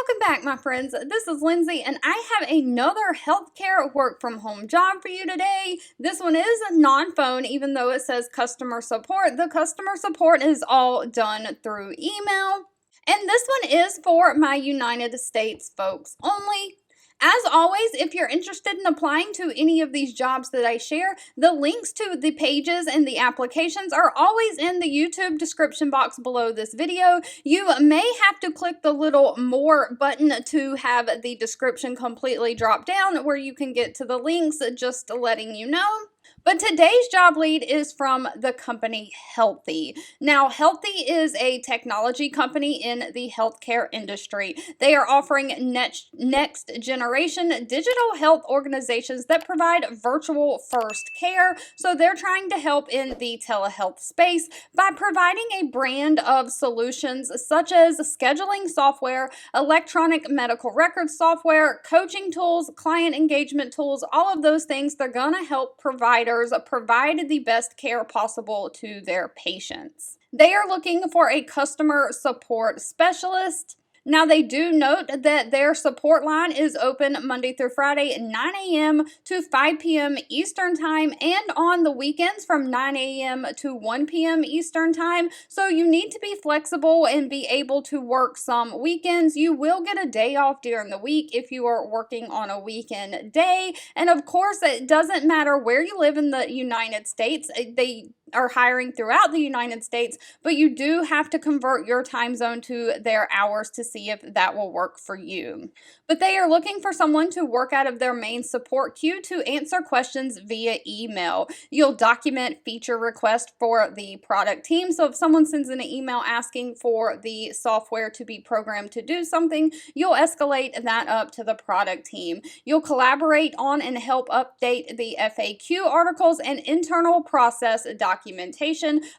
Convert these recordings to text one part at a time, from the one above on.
Welcome back, my friends. This is Lindsay, and I have another healthcare work from home job for you today. This one is non-phone, even though it says customer support. The customer support is all done through email. And this one is for my United States folks only. As always, if you're interested in applying to any of these jobs that I share, the links to the pages and the applications are always in the YouTube description box below this video. You may have to click the little more button to have the description completely drop down where you can get to the links, just letting you know. But today's job lead is from the company Healthy. Now, Healthy is a technology company in the healthcare industry. They are offering next generation digital health organizations that provide virtual first care. So they're trying to help in the telehealth space by providing a brand of solutions such as scheduling software, electronic medical record software, coaching tools, client engagement tools, all of those things. They're going to help providers provide the best care possible to their patients. They are looking for a customer support specialist. Now, they do note that their support line is open Monday through Friday at 9 a.m. to 5 p.m. Eastern Time and on the weekends from 9 a.m. to 1 p.m. Eastern Time. So you need to be flexible and be able to work some weekends. You will get a day off during the week if you are working on a weekend day. And of course, it doesn't matter where you live in the United States. They are hiring throughout the United States, but you do have to convert your time zone to their hours to see if that will work for you. But they are looking for someone to work out of their main support queue to answer questions via email. You'll document feature requests for the product team. So if someone sends in an email asking for the software to be programmed to do something, you'll escalate that up to the product team. You'll collaborate on and help update the FAQ articles and internal process documentation.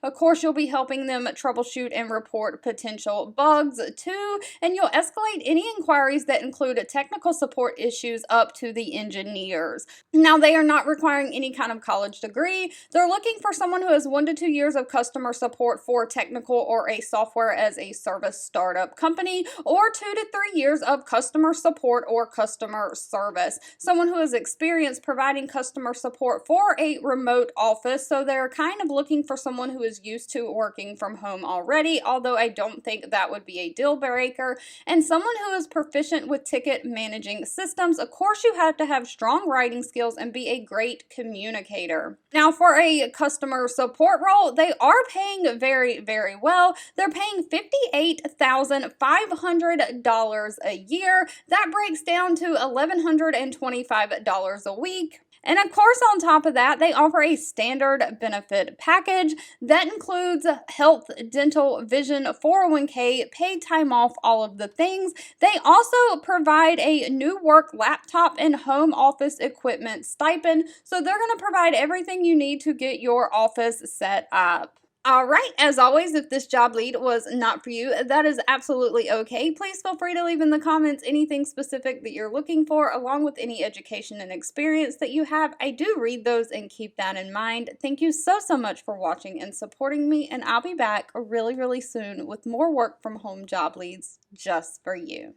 Of course, you'll be helping them troubleshoot and report potential bugs too, and you'll escalate any inquiries that include technical support issues up to the engineers. Now, they are not requiring any kind of college degree. They're looking for someone who has 1 to 2 years of customer support for technical or a software as a service startup company, or 2 to 3 years of customer support or customer service. Someone who has experience providing customer support for a remote office, so they're kind of looking for someone who is used to working from home already, although I don't think that would be a deal breaker, and someone who is proficient with ticket managing systems. Of course, you have to have strong writing skills and be a great communicator. Now, for a customer support role, they are paying very, very well. They're paying $58,500 a year. That breaks down to $1,125 a week. And of course, on top of that, they offer a standard benefit package that includes health, dental, vision, 401k, paid time off, all of the things. They also provide a new work laptop and home office equipment stipend. So they're going to provide everything you need to get your office set up. All right, as always, if this job lead was not for you, that is absolutely okay. Please feel free to leave in the comments anything specific that you're looking for, along with any education and experience that you have. I do read those and keep that in mind. Thank you so much for watching and supporting me, and I'll be back really, really soon with more work from home job leads just for you.